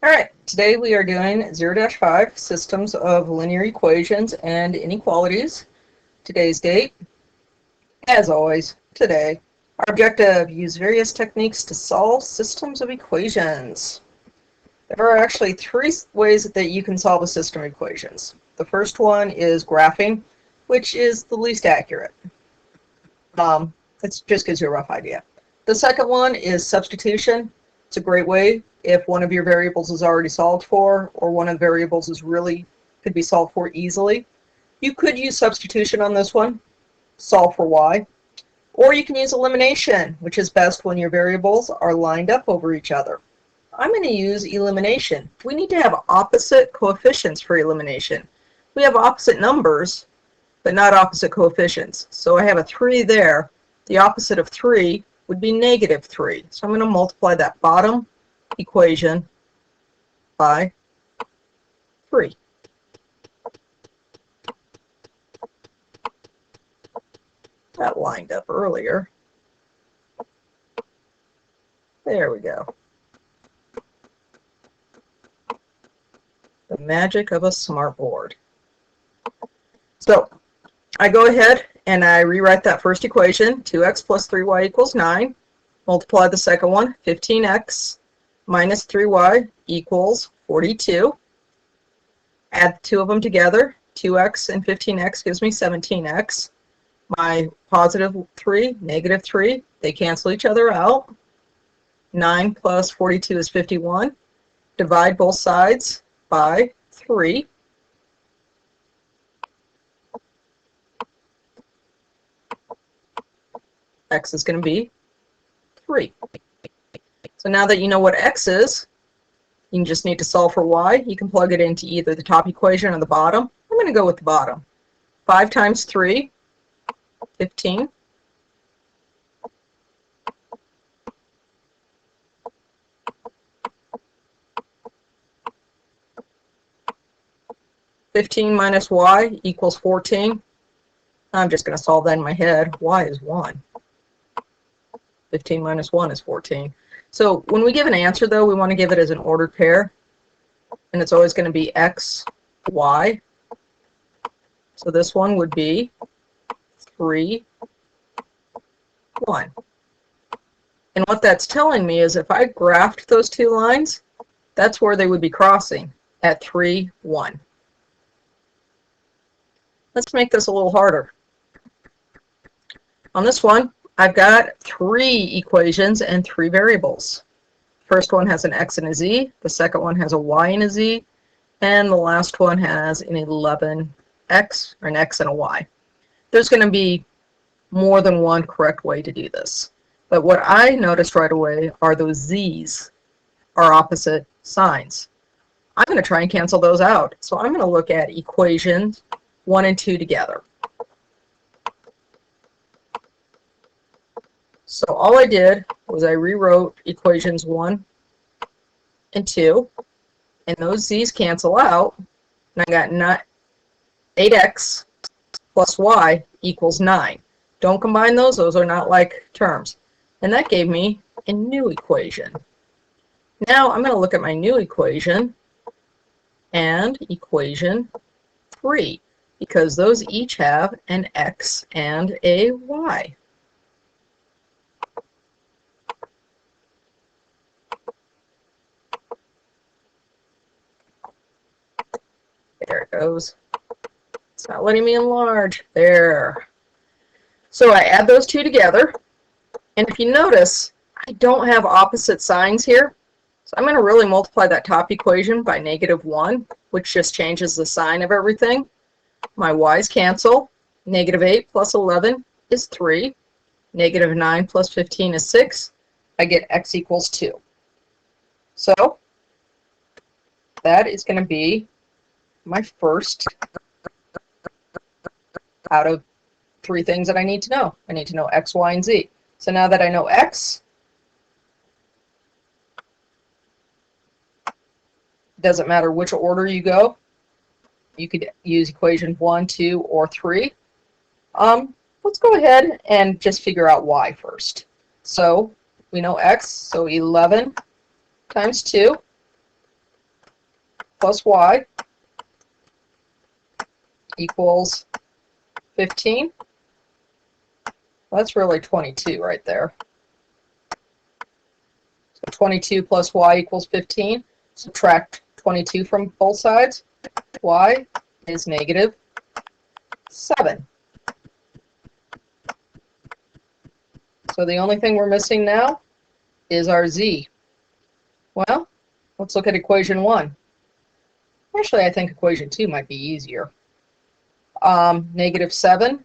All right, today we are doing 0-5 systems of linear equations and inequalities. Today's date, as always, today. Our objective, use various techniques to solve systems of equations. There are actually three ways that you can solve a system of equations. The first one is graphing, which is the least accurate. It just gives you a rough idea. The second one is substitution. It's a great way if one of your variables is already solved for, or one of the variables could be solved for easily. You could use substitution on this one, solve for y, or you can use elimination, which is best when your variables are lined up over each other. I'm going to use elimination. We need to have opposite coefficients for elimination. We have opposite numbers, but not opposite coefficients. So I have a 3 there. The opposite of 3 would be -3. So I'm going to multiply that bottom equation by 3. That lined up earlier. There we go. The magic of a smart board. So I go ahead and I rewrite that first equation, 2x plus 3y equals 9. Multiply the second one, 15x minus 3y equals 42. Add the two of them together, 2x and 15x gives me 17x. My positive 3, negative 3, they cancel each other out. 9 plus 42 is 51. Divide both sides by 3. X is going to be 3. So now that you know what x is, you just need to solve for y. You can plug it into either the top equation or the bottom. I'm going to go with the bottom. 5 times 3, 15. Minus y equals 14. I'm just going to solve that in my head. Y is 1. 15 minus 1 is 14. So when we give an answer, though, we want to give it as an ordered pair. And it's always going to be x, y. So this one would be 3, 1. And what that's telling me is if I graphed those two lines, that's where they would be crossing, at 3, 1. Let's make this a little harder. On this one, I've got 3 equations and 3 variables. First one has an x and a z, the second one has a y and a z, and the last one has an 11x, or an x and a y. There's going to be more than one correct way to do this. But what I noticed right away are those z's are opposite signs. I'm going to try and cancel those out. So I'm going to look at equations 1 and 2 together. So all I did was I rewrote equations 1 and 2, and those z's cancel out, and I got 8x plus y equals 9. Don't combine those are not like terms. And that gave me a new equation. Now I'm going to look at my new equation and equation 3, because those each have an x and a y. There it goes. It's not letting me enlarge. There. So I add those two together, and if you notice, I don't have opposite signs here. So I'm going to really multiply that top equation by -1, which just changes the sign of everything. My y's cancel. -8 plus 11 is 3. -9 plus 15 is 6. I get x equals 2. So that is going to be my first out of 3 things that I need to know. I need to know x, y, and z. So now that I know x, it doesn't matter which order you go. You could use equations 1, 2, or 3. Let's go ahead and just figure out y first. So we know x, so 11 times 2 plus y equals 15. Well, that's really 22 right there. So 22 plus y equals 15. Subtract 22 from both sides. Y is negative 7. So the only thing we're missing now is our z. Well, let's look at equation 1. Actually, I think equation 2 might be easier. Negative 7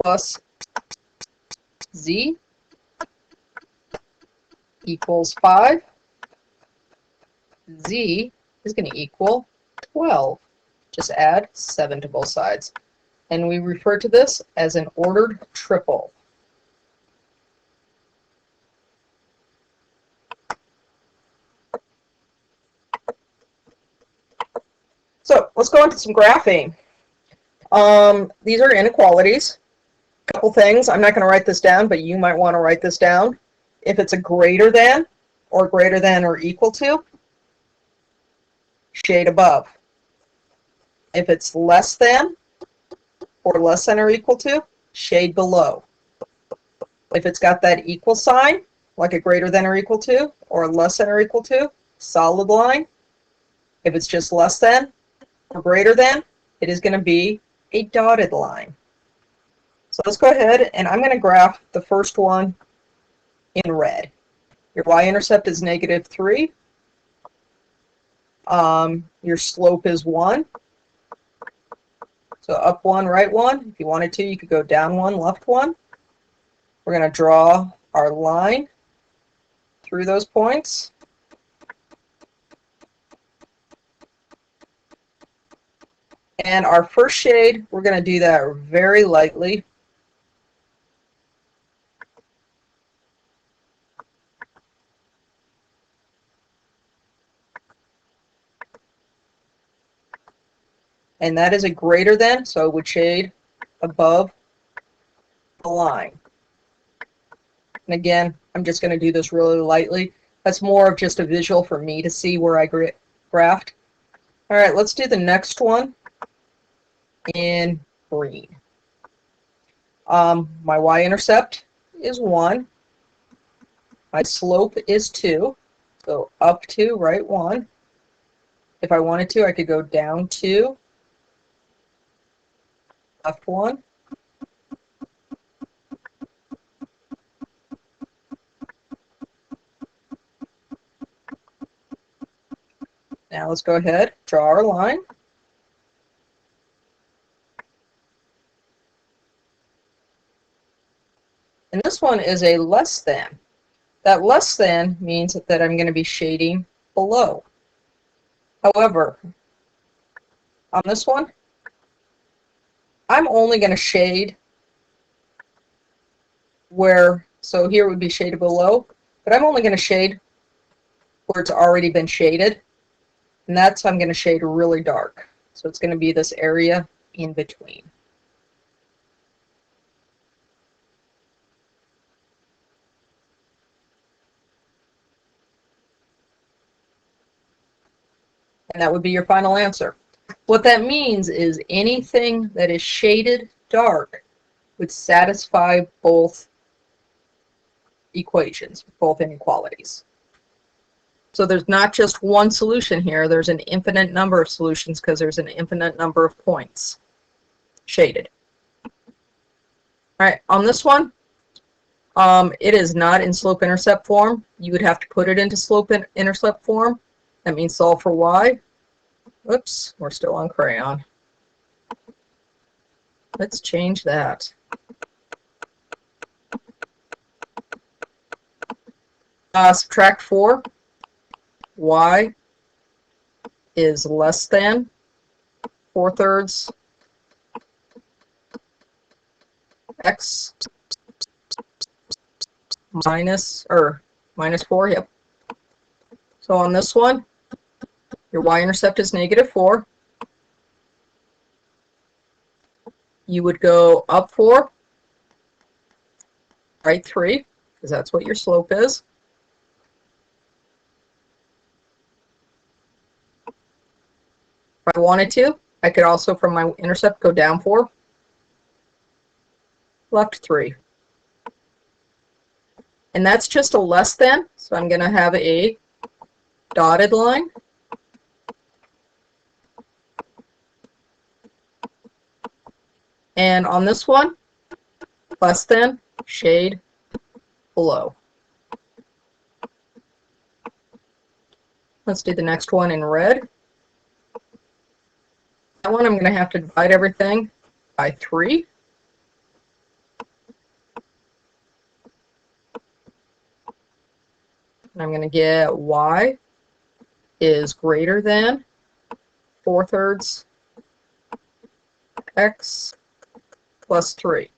plus z equals 5. Z is going to equal 12. Just add 7 to both sides. And we refer to this as an ordered triple. So let's go into some graphing. These are inequalities. A couple things. I'm not going to write this down, but you might want to write this down. If it's a greater than or equal to, shade above. If it's less than or equal to, shade below. If it's got that equal sign, like a greater than or equal to, or less than or equal to, solid line. If it's just less than or greater than, it is going to be a dotted line. So let's go ahead and I'm going to graph the first one in red. Your y-intercept is negative 3. Your slope is 1. So up 1, right 1. If you wanted to, you could go down 1, left 1. We're going to draw our line through those points. And our first shade, we're going to do that very lightly. And that is a greater than, so it would shade above the line. And again, I'm just going to do this really lightly. That's more of just a visual for me to see where I graphed. All right, let's do the next one in green. My y-intercept is 1. My slope is 2. So up 2, right 1. If I wanted to, I could go down 2, left 1. Now let's go ahead, draw our line. And this one is a less than. That less than means that I'm going to be shading below. However, on this one, I'm only going to shade where, so here would be shaded below, but I'm only going to shade where it's already been shaded. And that's, I'm going to shade really dark. So it's going to be this area in between. And that would be your final answer. What that means is anything that is shaded dark would satisfy both equations, both inequalities. So there's not just one solution here, there's an infinite number of solutions because there's an infinite number of points shaded. All right, on this one, it is not in slope-intercept form. You would have to put it into slope-intercept form. That means solve for y. Oops, we're still on crayon. Let's change that. Subtract 4. Y is less than 4/3 x minus 4, yep. So on this one, your y-intercept is negative 4. You would go up 4, right 3, because that's what your slope is. If I wanted to, I could also, from my intercept, go down 4, left 3. And that's just a less than, so I'm going to have a dotted line. And on this one, less than, shade below. Let's do the next one in red. That one I'm going to have to divide everything by 3. And I'm going to get y is greater than 4/3 x plus 3.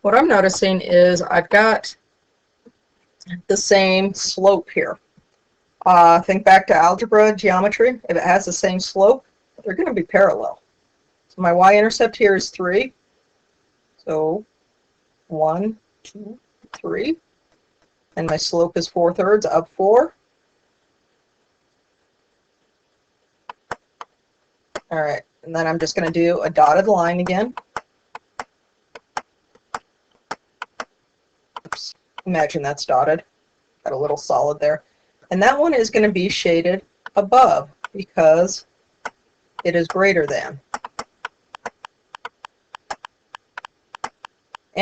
What I'm noticing is I've got the same slope here. Think back to algebra, geometry. If it has the same slope, they're going to be parallel. So my y-intercept here is 3. So 1, 2, 3. And my slope is 4/3 up 4. All right, and then I'm just going to do a dotted line again. Oops, imagine that's dotted. Got a little solid there. And that one is going to be shaded above because it is greater than.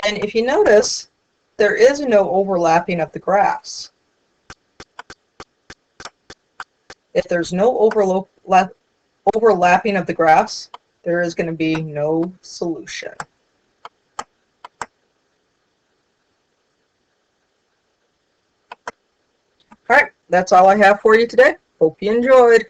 And if you notice, there is no overlapping of the graphs. If there's no overlapping of the graphs, there is going to be no solution. All right, that's all I have for you today. Hope you enjoyed.